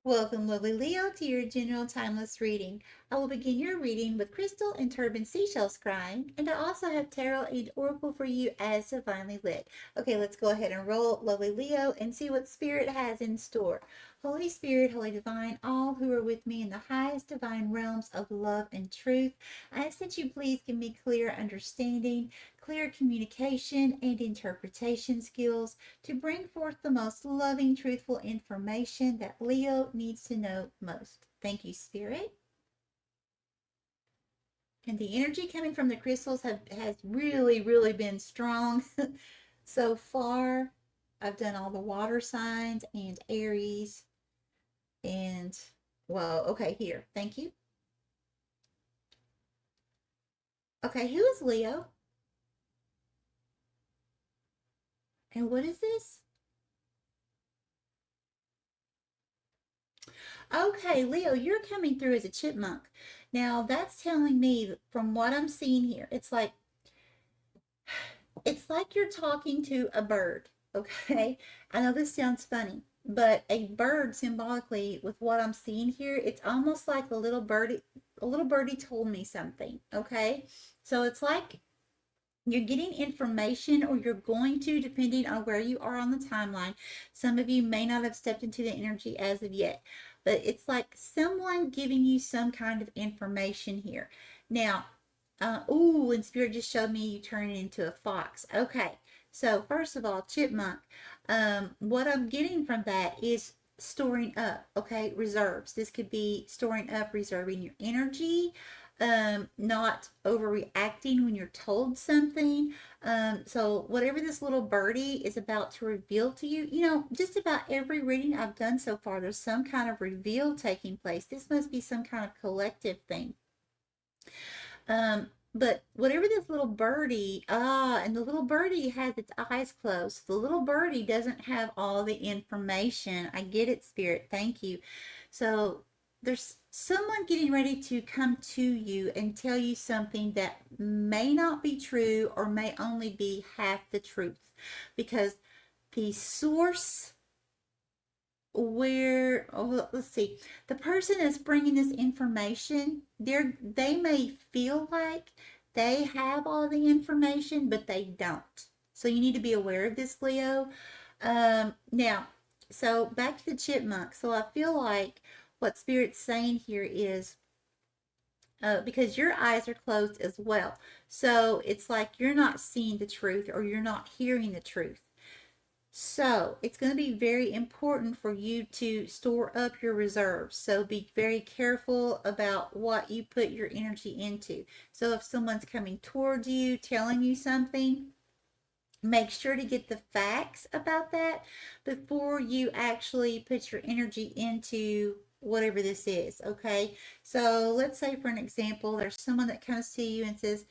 Welcome, lovely Leo, to your general timeless reading. I will begin your reading with crystal and turban seashell scrying, and I also have tarot and oracle for you as divinely lit. Okay, let's go ahead and roll, lovely Leo, and see what Spirit has in store. Holy Spirit, Holy Divine, all who are with me in the highest divine realms of love and truth, I ask that you please give me clear understanding, clear communication, and interpretation skills to bring forth the most loving, truthful information that Leo needs to know most. Thank you, Spirit. And the energy coming from the crystals has really been strong so far. I've done all the water signs and Aries and well, okay, here. Thank you. Okay, who is Leo? And what is this? Okay, Leo, you're coming through as a chipmunk. Now, that's telling me from what I'm seeing here, it's like you're talking to a bird, okay? I know this sounds funny, but a bird symbolically with what I'm seeing here, it's almost like a little birdie told me something, okay? So it's like you're getting information or you're going to, depending on where you are on the timeline. Some of you may not have stepped into the energy as of yet, but it's like someone giving you some kind of information here. Now, and Spirit just showed me you turn it into a fox. Okay, so first of all, chipmunk. What I'm getting from that is storing up, okay, reserves. This could be storing up, reserving your energy, not overreacting when you're told something. So whatever this little birdie is about to reveal to you, just about every reading I've done so far, there's some kind of reveal taking place. This must be some kind of collective thing. But whatever this little birdie, and the little birdie has its eyes closed. The little birdie doesn't have all the information. I get it, Spirit. Thank you. So there's someone getting ready to come to you and tell you something that may not be true or may only be half the truth because the source where let's see, the person that's bringing this information, they may feel like they have all the information but they don't, so you need to be aware of this, Leo. Now, so back to the chipmunk. So I feel like what Spirit's saying here is, because your eyes are closed as well, so it's like you're not seeing the truth or you're not hearing the truth. So it's going to be very important for you to store up your reserves. So be very careful about what you put your energy into. So if someone's coming towards you, telling you something, make sure to get the facts about that before you actually put your energy into whatever this is. Okay. So let's say, for an example, there's someone that comes to you and says,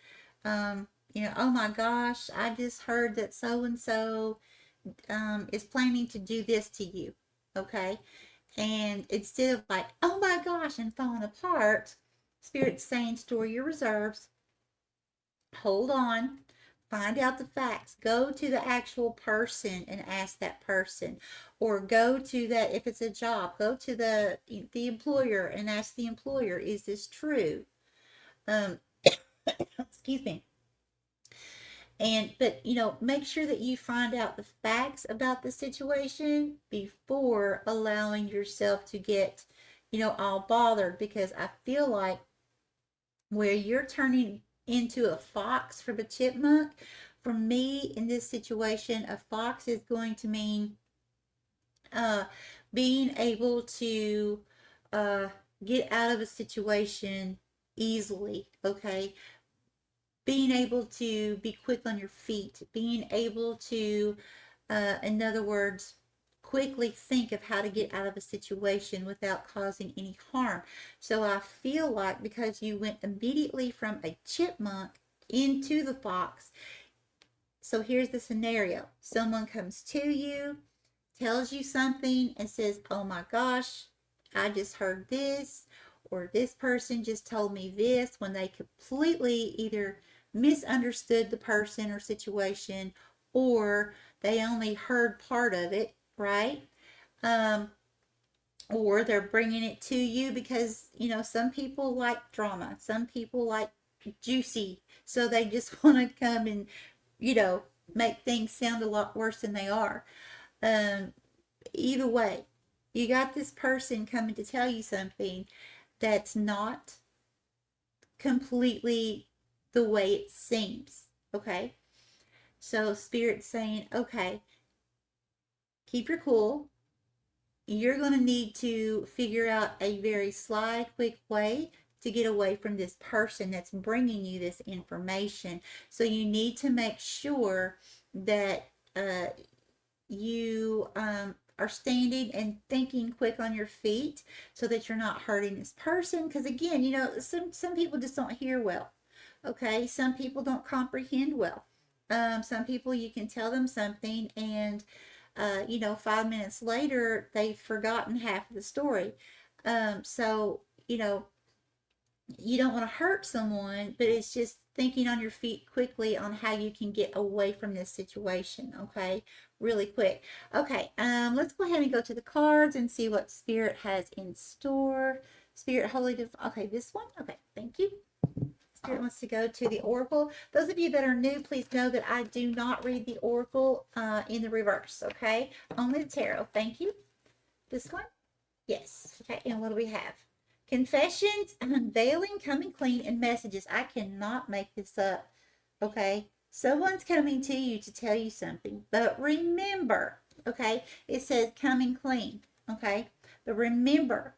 oh my gosh, I just heard that so and so is planning to do this to you, okay? And instead of like, oh my gosh, and falling apart, Spirit's saying store your reserves, hold on, find out the facts, go to the actual person and ask that person, or go to that, if it's a job, go to the employer and ask the employer, is this true? Um, excuse me. But make sure that you find out the facts about the situation before allowing yourself to get all bothered, because I feel like where you're turning into a fox from a chipmunk, for me in this situation, a fox is going to mean uh being able to uh get out of a situation easily, okay? Being able to be quick on your feet, being able to, in other words, quickly think of how to get out of a situation without causing any harm. So I feel like because you went immediately from a chipmunk into the fox, so here's the scenario. Someone comes to you, tells you something, and says, oh my gosh, I just heard this, or this person just told me this, when they completely either misunderstood the person or situation, or they only heard part of it, right? Um, or they're bringing it to you because, some people like drama, some people like juicy, so they just want to come and, you know, make things sound a lot worse than they are. Um, Either way, you got this person coming to tell you something that's not completely the way it seems. Okay. So Spirit's saying, okay, keep your cool. You're going to need to figure out a very sly, quick way to get away from this person that's bringing you this information. So you need to make sure that you are standing and thinking quick on your feet so that you're not hurting this person. Because again, some people just don't hear well. Okay, some people don't comprehend well. Some people, you can tell them something and 5 minutes later they've forgotten half of the story. So you don't want to hurt someone, but it's just thinking on your feet quickly on how you can get away from this situation. Okay, really quick. Okay, let's go ahead and go to the cards and see what Spirit has in store. Spirit, Holy okay, this one. Okay, thank you. Spirit wants to go to the Oracle. Those of you that are new, please know that I do not read the Oracle in the reverse. Okay, only the Tarot. Thank you. This one. Yes. Okay, and what do we have? Confessions, unveiling, coming clean, and messages. I cannot make this up. Okay? Someone's coming to you to tell you something. But remember, okay, it says coming clean. Okay? But remember,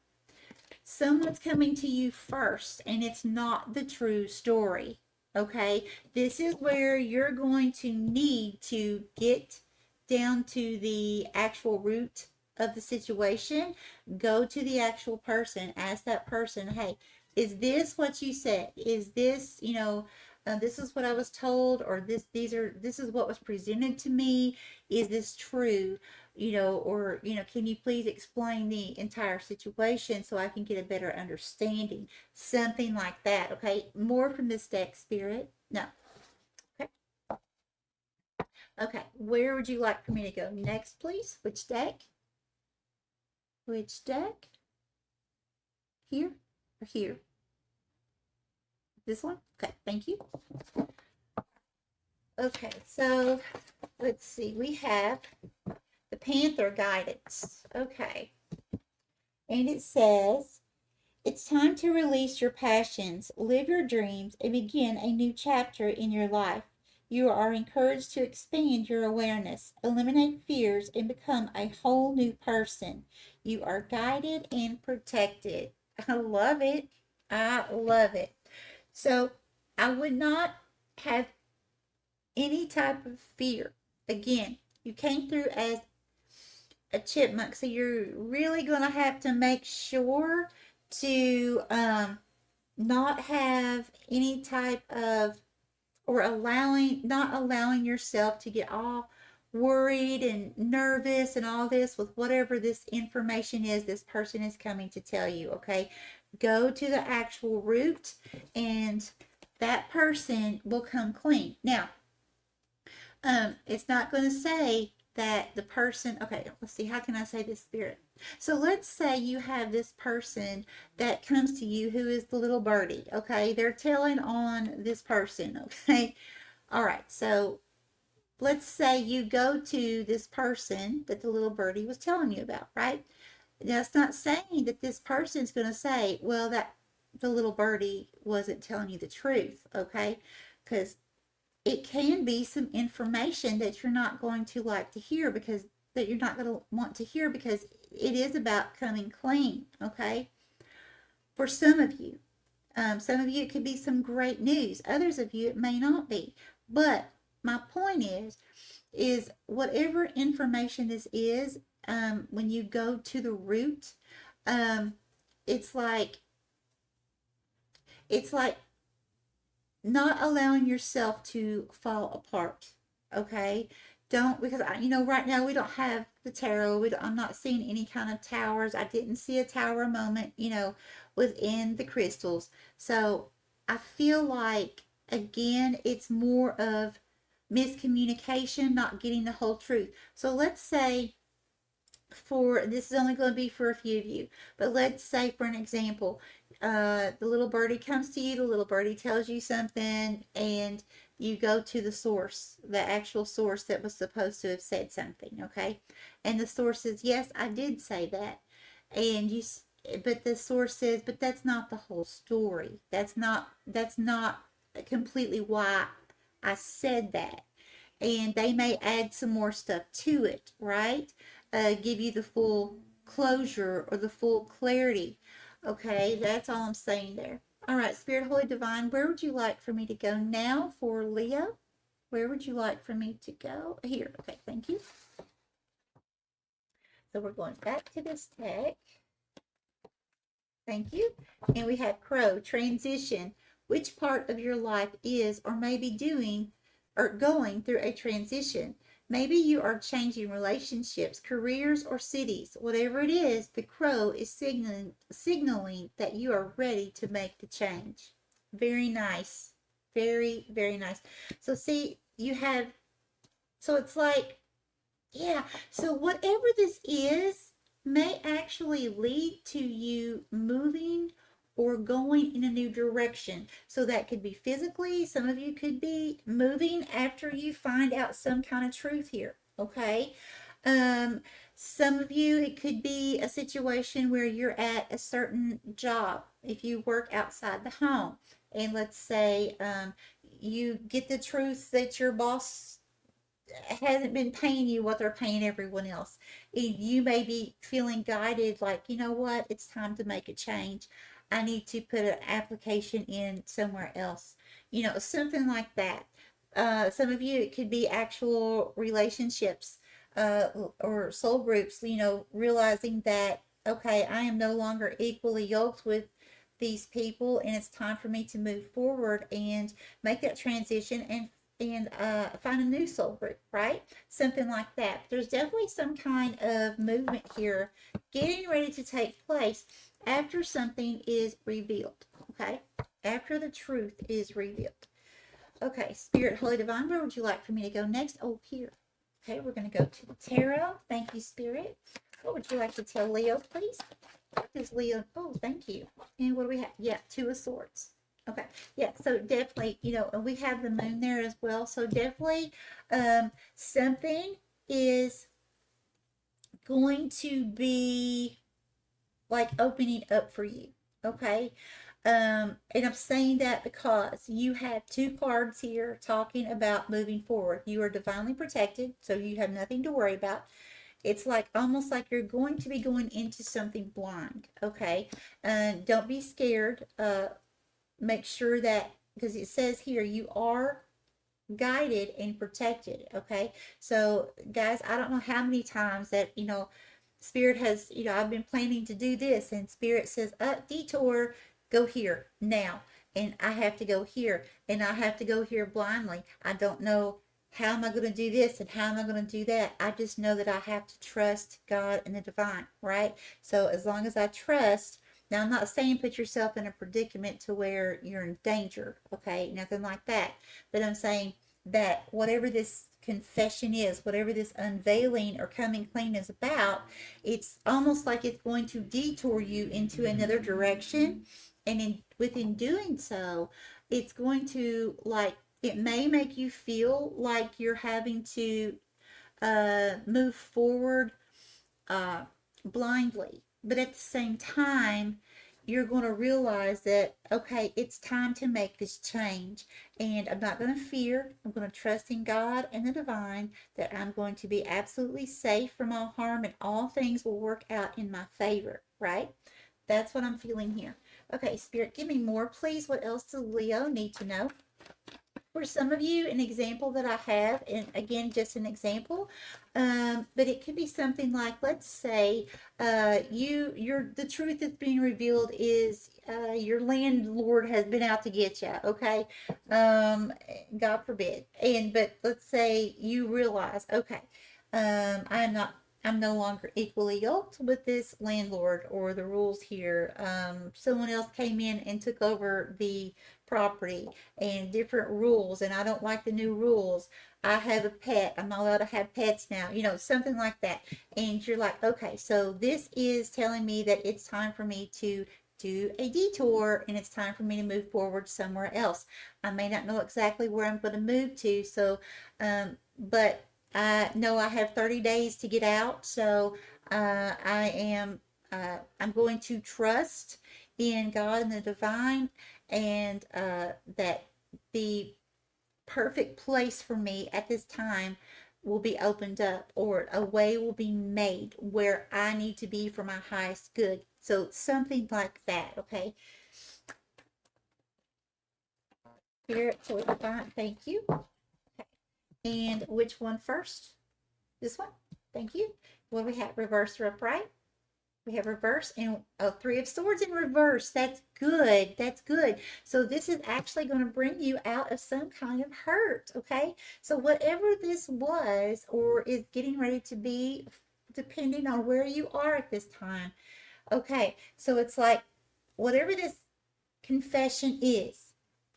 someone's coming to you first, and it's not the true story. Okay? This is where you're going to need to get down to the actual root of the situation. Go to the actual person, ask that person, hey, is this what you said? Is this, this is what I was told, or this is what was presented to me. Is this true? Or, can you please explain the entire situation so I can get a better understanding? Something like that. Okay. More from this deck, Spirit. No. Okay. Okay. Where would you like for me to go next, please? Which deck? Which deck? Here or here? This one? Okay, thank you. Okay, so let's see. We have the Panther Guidance. Okay. And it says, it's time to release your passions, live your dreams, and begin a new chapter in your life. You are encouraged to expand your awareness, eliminate fears, and become a whole new person. You are guided and protected. I love it. I love it. So I would not have any type of fear. Again, you came through as a chipmunk, so you're really going to have to make sure to not have any type of, or not allowing yourself to get all worried and nervous and all this with whatever this information is this person is coming to tell you. Okay, go to the actual root and that person will come clean. Now, it's not going to say that the person, okay, let's see, how can I say this, Spirit? So let's say you have this person that comes to you who is the little birdie, okay? They're telling on this person, okay? All right, so let's say you go to this person that the little birdie was telling you about, right? That's not saying that this person's going to say, well, that the little birdie wasn't telling you the truth, okay? Because it can be some information that you're not going to like to hear, because that you're not going to want to hear, because it is about coming clean. Okay, for some of you, it could be some great news. Others of you, it may not be. But my point is whatever information this is, when you go to the root, um, it's like it's like not allowing yourself to fall apart. Okay, don't, because right now we don't have the tarot. I'm not seeing any kind of towers. I didn't see a tower moment within the crystals. So I feel like, again, it's more of miscommunication, not getting the whole truth. So let's say for this is only going to be for a few of you, but let's say for an example, the little birdie comes to you, the little birdie tells you something, and you go to the source, the actual source that was supposed to have said something, okay? And the source says, yes, I did say that. And but the source says, but that's not the whole story. That's not completely why I said that. And they may add some more stuff to it, right? Give you the full closure or the full clarity. Okay, that's all I'm saying there. All right, Spirit, Holy, Divine, where would you like for me to go now for Leo? Where would you like for me to go? Here. Okay, thank you. So we're going back to this deck. Thank you. And we have Crow, transition. Which part of your life is or may be doing or going through a transition? Maybe you are changing relationships, careers, or cities. Whatever it is, the crow is signaling that you are ready to make the change. Very nice. Very, very nice. So see, you have, so it's like, yeah. So whatever this is may actually lead to you moving or going in a new direction. So that could be physically, some of you could be moving after you find out some kind of truth here. Okay. Um, some of you, it could be a situation where you're at a certain job. If you work outside the home, and let's say you get the truth that your boss hasn't been paying you what they're paying everyone else. You may be feeling guided, like, you know what, it's time to make a change. I need to put an application in somewhere else. Something like that. Some of you, it could be actual relationships uh, or soul groups, realizing that, okay, I am no longer equally yoked with these people, and it's time for me to move forward and make that transition and find a new soul group, right? Something like that. There's definitely some kind of movement here getting ready to take place after something is revealed, okay? After the truth is revealed. Okay, Spirit, Holy Divine, where would you like for me to go next? Oh, here. Okay, we're going to go to the tarot. Thank you, Spirit. What would you like to tell Leo, please? What is Leo? Oh, thank you. And what do we have? Yeah, Two of Swords. Okay. Yeah, so definitely, and we have the moon there as well. So definitely something is going to be like opening up for you. Okay. And I'm saying that because you have two cards here talking about moving forward. You are divinely protected, so you have nothing to worry about. It's like almost like you're going to be going into something blind. Okay. Don't be scared. Make sure that, because it says here, you are guided and protected. Okay. So, guys, I don't know how many times that, Spirit has, I've been planning to do this, and Spirit says, detour, go here now. And I have to go here, and I have to go here blindly. I don't know how am I going to do this and how am I going to do that. I just know that I have to trust God and the divine, right? So as long as I trust, now I'm not saying put yourself in a predicament to where you're in danger, okay? Nothing like that. But I'm saying that whatever this confession is, whatever this unveiling or coming clean is about, it's almost like it's going to detour you into another direction. And within doing so, it's going to, like, it may make you feel like you're having to move forward uh, blindly. But at the same time, you're going to realize that, okay, it's time to make this change. And I'm not going to fear. I'm going to trust in God and the divine that I'm going to be absolutely safe from all harm and all things will work out in my favor, right? That's what I'm feeling here. Okay, Spirit, give me more, please. What else does Leo need to know? For some of you, an example that I have, and again, just an example, but it could be something like, let's say, the truth that's being revealed is your landlord has been out to get you. Okay, God forbid. But let's say you realize, okay, I am not I'm no longer equally yoked with this landlord or the rules here. Someone else came in and took over the property and different rules, and I don't like the new rules. I have a pet. I'm not allowed to have pets now, something like that. And you're like, okay, so this is telling me that it's time for me to do a detour and it's time for me to move forward somewhere else. I may not know exactly where I'm going to move to, so, but I know I have 30 days to get out, so I'm going to trust in God and the divine, and that the perfect place for me at this time will be opened up, or a way will be made where I need to be for my highest good. So something like that, okay? Spirit, so divine, thank you. Okay. And which one first? This one. Thank you. What do we have? Reverse or upright? We have reverse and Three of Swords in reverse. That's good. That's good. So this is actually going to bring you out of some kind of hurt. Okay. So whatever this was or is getting ready to be, depending on where you are at this time. Okay. So it's like whatever this confession is,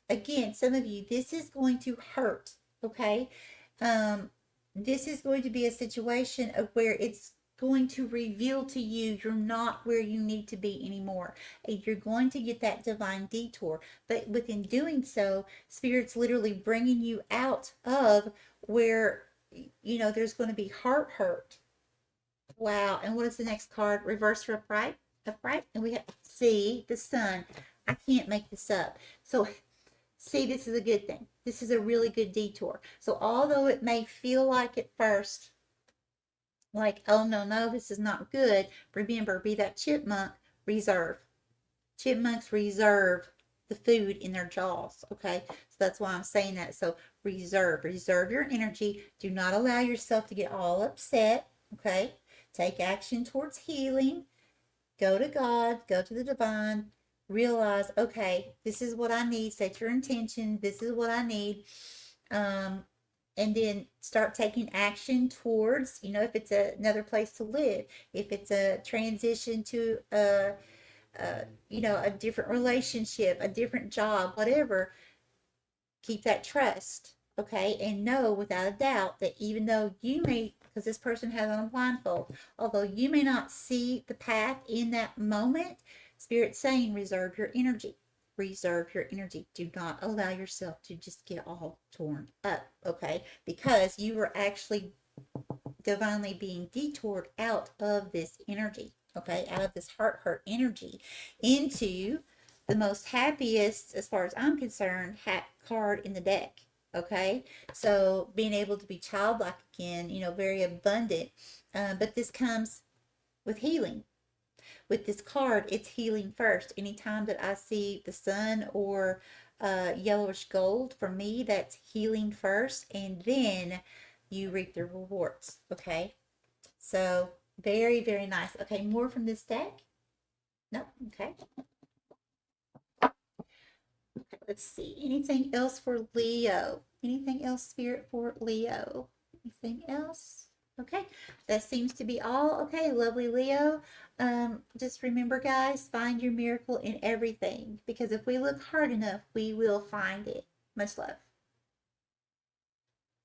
again, some of you, this is going to hurt. Okay. Um, this is going to be a situation of where it's going to reveal to you you're not where you need to be anymore. And you're going to get that divine detour. But within doing so, Spirit's literally bringing you out of where, there's going to be heart hurt. Wow. And what is the next card? Reverse or upright? Upright. And we have, see, the sun. I can't make this up. So see, this is a good thing. This is a really good detour. So although it may feel like at first, like, oh no, no, this is not good, remember, be that chipmunk, reserve. Chipmunks reserve the food in their jaws, okay? So that's why I'm saying that. So reserve your energy. Do not allow yourself to get all upset, okay? Take action towards healing. Go to God, go to the divine, realize, okay, this is what I need, set your intention, this is what I need. And then start taking action towards, if it's another place to live, if it's a transition to a different relationship, a different job, whatever, keep that trust, okay? And know without a doubt that even though you may, because this person has on a blindfold, although you may not see the path in that moment, Spirit's saying reserve your energy. Reserve your energy. Do not allow yourself to just get all torn up, okay? Because you are actually divinely being detoured out of this energy, okay? Out of this heart hurt energy into the most happiest, as far as I'm concerned, card in the deck. Okay, so being able to be childlike again, very abundant. But this comes with healing. With this card, it's healing first. Anytime that I see the sun or yellowish gold, for me, that's healing first, and then you reap the rewards. Okay, so very, very nice. Okay, more from this deck? No, okay. Let's see. Anything else for Leo? Anything else, Spirit, for Leo? Anything else? Okay, that seems to be all. Okay, lovely Leo. Just remember, guys, find your miracle in everything, because if we look hard enough, we will find it. Much love.